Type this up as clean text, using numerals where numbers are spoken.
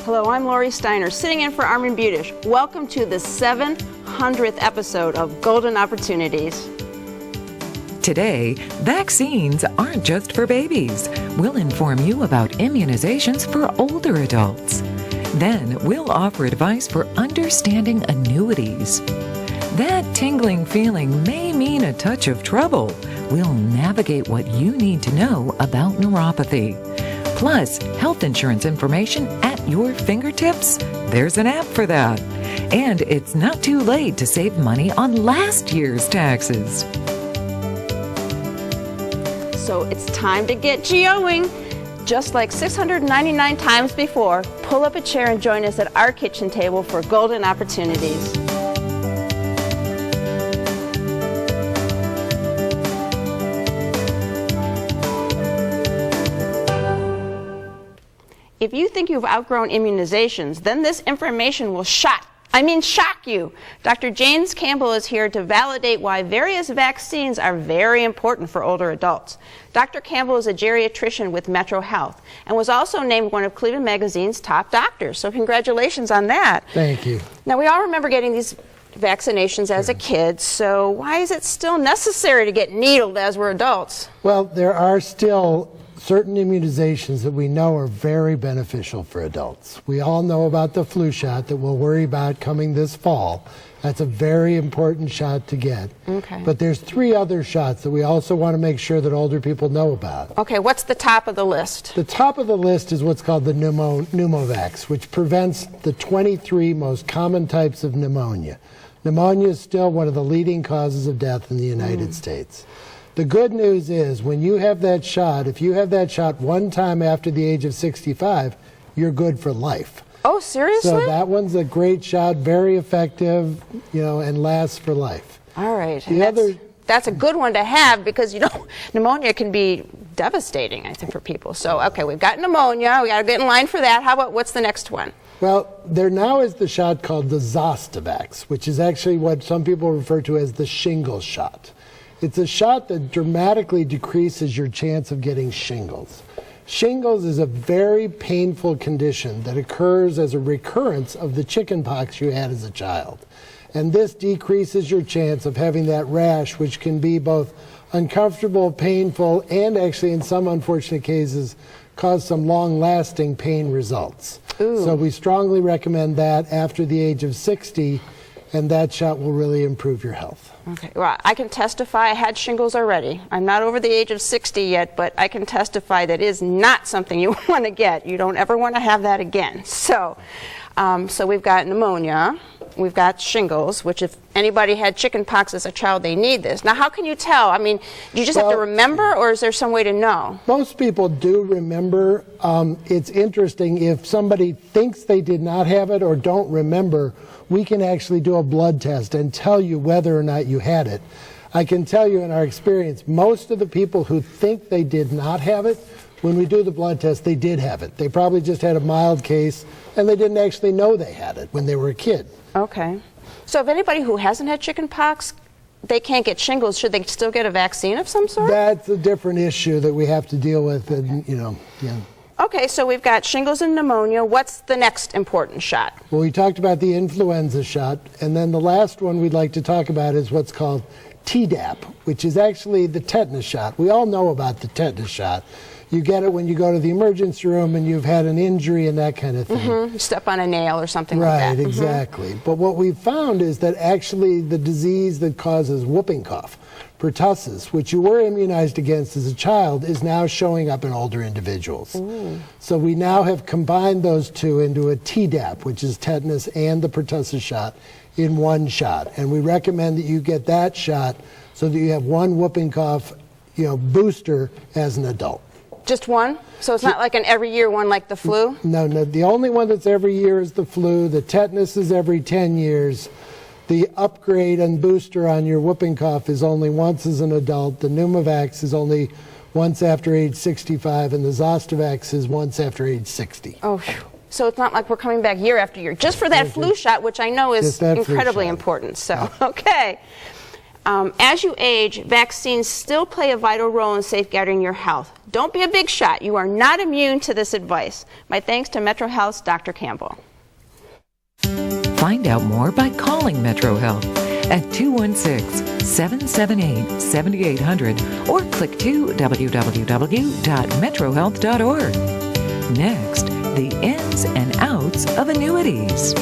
Hello, I'm Lori Steiner, sitting in for Armin Budish. Welcome to the 700th episode of Golden Opportunities. Today, vaccines aren't just for babies. We'll inform you about immunizations for older adults. Then, we'll offer advice for understanding annuities. That tingling feeling may mean a touch of trouble. We'll navigate what you need to know about neuropathy. Plus, health insurance information at your fingertips? There's an app for that. And it's not too late to save money on last year's taxes. So it's time to get GOing. Just like 699 times before, pull up a chair and join us at our kitchen table for Golden Opportunities. If you think you've outgrown immunizations, then this information will shock you. Dr. James Campbell is here to validate why various vaccines are very important for older adults. Dr. Campbell is a geriatrician with Metro Health and was also named one of Cleveland Magazine's top doctors. So congratulations on that. Thank you. Now, we all remember getting these vaccinations as a kid, so why is it still necessary to get needled as we're adults? Well, there are still certain immunizations that we know are very beneficial for adults. We all know about the flu shot that we'll worry about coming this fall. That's a very important shot to get. Okay. But there's 3 other shots that we also want to make sure that older people know about. Okay, what's the top of the list? The top of the list is what's called the Pneumovax, which prevents the 23 most common types of pneumonia. Pneumonia is still one of the leading causes of death in the United States. The good news is when you have that shot, if you have that shot one time after the age of 65, you're good for life. Oh, seriously? So that one's a great shot, very effective, and lasts for life. All right. That's a good one to have because, pneumonia can be devastating, I think, for people. So, okay, we've got pneumonia. We got to get in line for that. How about what's the next one? Well, there now is the shot called the Zostavax, which is actually what some people refer to as the shingles shot. It's a shot that dramatically decreases your chance of getting shingles. Shingles is a very painful condition that occurs as a recurrence of the chickenpox you had as a child. And this decreases your chance of having that rash, which can be both uncomfortable, painful, and actually in some unfortunate cases cause some long-lasting pain results. Ooh. So we strongly recommend that after the age of 60, and that shot will really improve your health. Okay, well, I can testify I had shingles already. I'm not over the age of 60 yet, but I can testify that is not something you want to get. You don't ever want to have that again. So we've got pneumonia, we've got shingles, which if anybody had chickenpox as a child, they need this. Now, how can you tell? I mean, do you just have to remember, or is there some way to know? Most people do remember. It's interesting, if somebody thinks they did not have it or don't remember, we can actually do a blood test and tell you whether or not you had it. I can tell you in our experience, most of the people who think they did not have it, when we do the blood test, they did have it. They probably just had a mild case, and they didn't actually know they had it when they were a kid. Okay. So if anybody who hasn't had chickenpox, they can't get shingles, should they still get a vaccine of some sort? That's a different issue that we have to deal with, and, yeah. Okay, so we've got shingles and pneumonia. What's the next important shot? Well, we talked about the influenza shot, and then the last one we'd like to talk about is what's called Tdap, which is actually the tetanus shot. We all know about the tetanus shot. You get it when you go to the emergency room and you've had an injury and that kind of thing. Mm-hmm. You step on a nail or something like that. Right, exactly. But what we've found is that actually the disease that causes whooping cough, pertussis, which you were immunized against as a child, is now showing up in older individuals. Ooh. So we now have combined those two into a Tdap, which is tetanus and the pertussis shot, in one shot. And we recommend that you get that shot so that you have one whooping cough, booster as an adult. Just one? So it's not like an every year one like the flu? No, the only one that's every year is the flu. The tetanus is every 10 years. The upgrade and booster on your whooping cough is only once as an adult. The Pneumovax is only once after age 65, and the Zostavax is once after age 60. Oh, so it's not like we're coming back year after year just for that flu shot, which I know is incredibly important. So, okay. As you age, vaccines still play a vital role in safeguarding your health. Don't be a big shot. You are not immune to this advice. My thanks to Metro Health's Dr. Campbell. Find out more by calling Metro Health at 216-778-7800 or click to www.metrohealth.org. Next, the ins and outs of annuities.